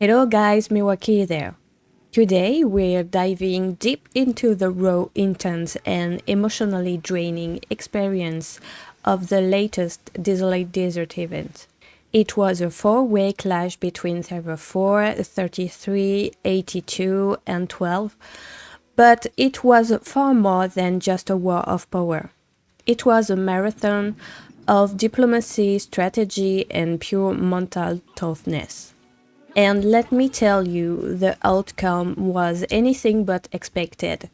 Hello guys, Miwaki there. Today we're diving deep into the raw, intense, and emotionally draining experience of the latest Desolate Desert event. It was a four-way clash between Server 4, 33, 82, and 12, but it was far more than just a war of power. It was a marathon of diplomacy, strategy, and pure mental toughness. And let me tell you, the outcome was anything but expected.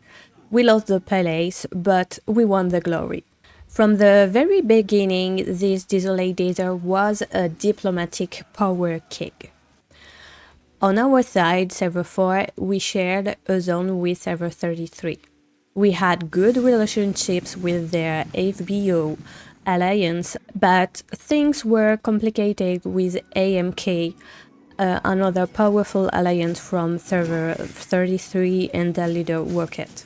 We lost the palace, but we won the glory. From the very beginning, this Desolate Desert was a diplomatic power kick. On our side, Server 4, we shared a zone with Server 33. We had good relationships with their FBO alliance, but things were complicated with AMK, another powerful alliance from Server 33 and their leader Rocket.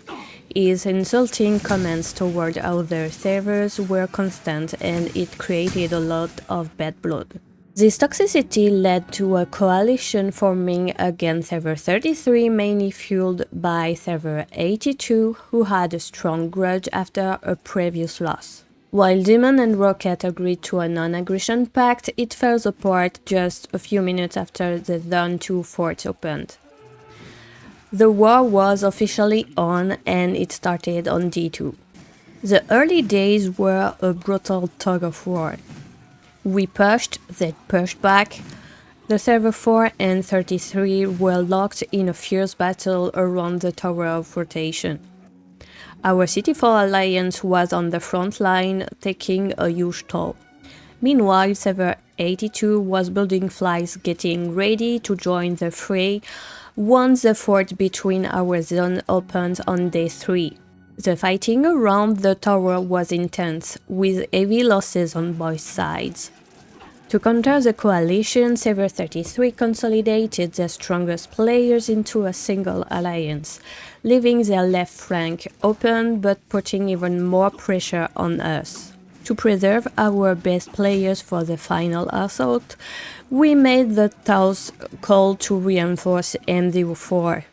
His insulting comments toward other servers were constant and it created a lot of bad blood. This toxicity led to a coalition forming against Server 33, mainly fueled by Server 82, who had a strong grudge after a previous loss. While Demon and Rocket agreed to a non-aggression pact, it fell apart just a few minutes after the Dawn 2 forts opened. The war was officially on and it started on D2. The early days were a brutal tug of war. We pushed, they pushed back. The Server 4 and 33 were locked in a fierce battle around the Tower of Rotation. Our City4 alliance was on the front line, taking a huge toll. Meanwhile, Server 82 was building flags, getting ready to join the fray once the fort between our zone opened on day 3. The fighting around the tower was intense, with heavy losses on both sides. To counter the coalition, Server 33 consolidated their strongest players into a single alliance, leaving their left flank open but putting even more pressure on us. To preserve our best players for the final assault, we made the tough call to reinforce MD4.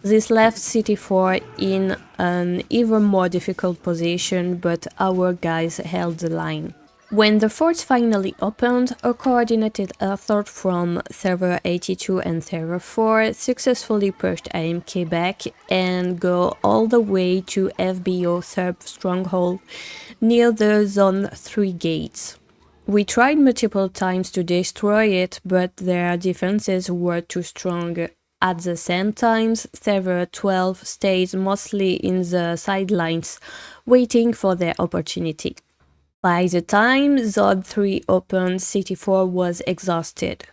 This left City4 in an even more difficult position, but our guys held the line. When the forts finally opened, a coordinated effort from Server 82 and Server 4 successfully pushed AMK back and go all the way to FBO Serb stronghold near the Zone 3 gates. We tried multiple times to destroy it, but their defenses were too strong. At the same time, Server 12 stayed mostly in the sidelines, waiting for their opportunity. By the time Zone 3 opened, City4 was exhausted.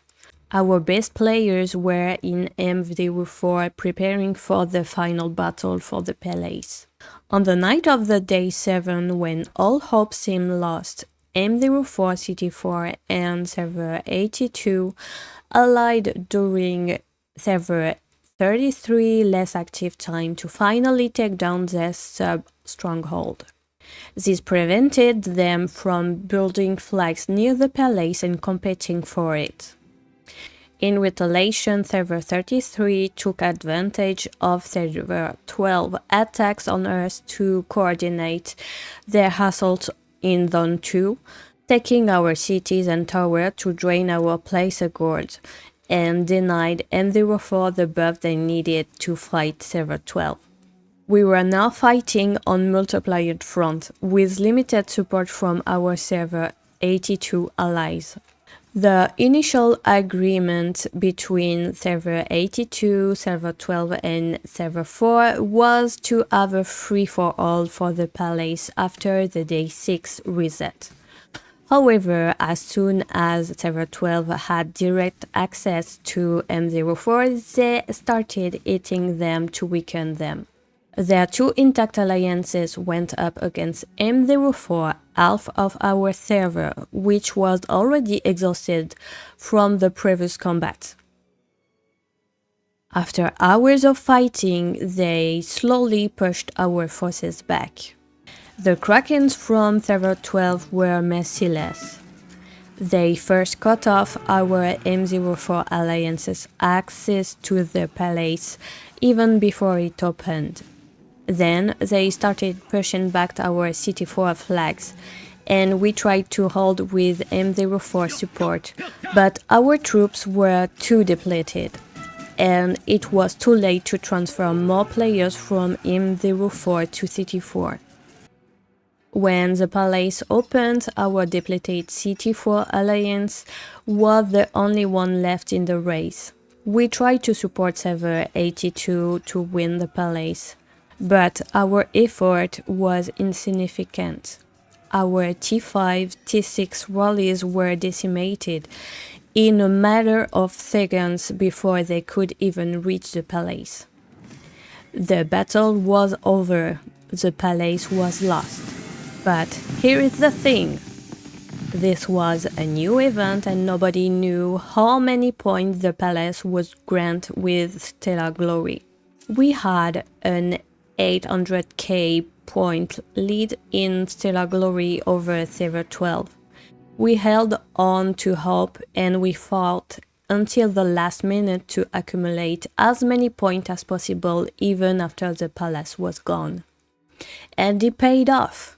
Our best players were in MD4 preparing for the final battle for the palace. On the night of the day 7, when all hope seemed lost, MD4, City4, and Server 82 allied during Server 33 less active time to finally take down their sub-stronghold. This prevented them from building flags near the palace and competing for it. In retaliation, Server 33 took advantage of Server 12 attacks on Earth to coordinate their assault in Zone 2, taking our cities and tower to drain our placer guard, and denied MD4 the buff they needed to fight Server 12. We were now fighting on multiplied front, with limited support from our Server 82 allies. The initial agreement between Server 82, Server 12 and Server 4 was to have a free-for-all for the palace after the day 6 reset. However, as soon as Server 12 had direct access to MD4, they started hitting them to weaken them. Their two intact alliances went up against MD4, half of our server, which was already exhausted from the previous combat. After hours of fighting, they slowly pushed our forces back. The Krakens from Server 12 were merciless. They first cut off our M04 Alliance's access to the palace even before it opened. Then they started pushing back our CT4 flags, and we tried to hold with M04 support, but our troops were too depleted, and it was too late to transfer more players from M04 to CT4. When the palace opened, our depleted CT4 alliance was the only one left in the race. We tried to support Server 82 to win the palace, but our effort was insignificant. Our T5, T6 rallies were decimated in a matter of seconds before they could even reach the palace. The battle was over, the palace was lost. But here is the thing. This was a new event and nobody knew how many points the palace would grant with Stellar Glory. We had an 800k point lead in Stellar Glory over Server 12. We held on to hope and we fought until the last minute to accumulate as many points as possible even after the palace was gone. And it paid off.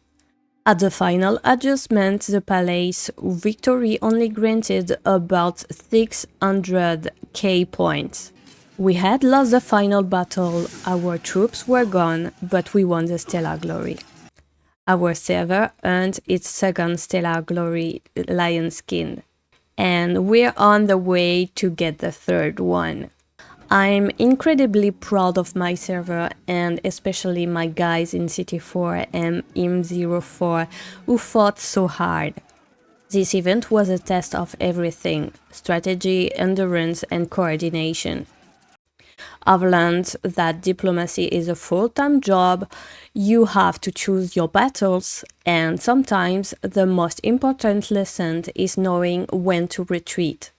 At the final adjustment, the palace victory only granted about 600k points. We had lost the final battle, our troops were gone, but we won the Stellar Glory. Our server earned its second Stellar Glory Lion skin, and we're on the way to get the third one. I'm incredibly proud of my server and especially my guys in CT4 and M04 who fought so hard. This event was a test of everything: strategy, endurance and coordination. I've learned that diplomacy is a full-time job. You have to choose your battles, and sometimes the most important lesson is knowing when to retreat.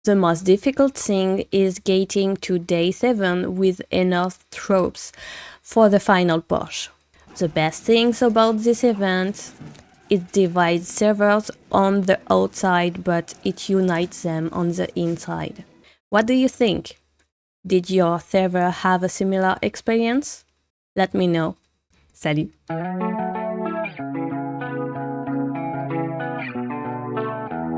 The most difficult thing is getting to day 7 with enough troops for the final push. The best things about this event: it divides servers on the outside, but it unites them on the inside. What do you think? Did your server have a similar experience? Let me know. Salut!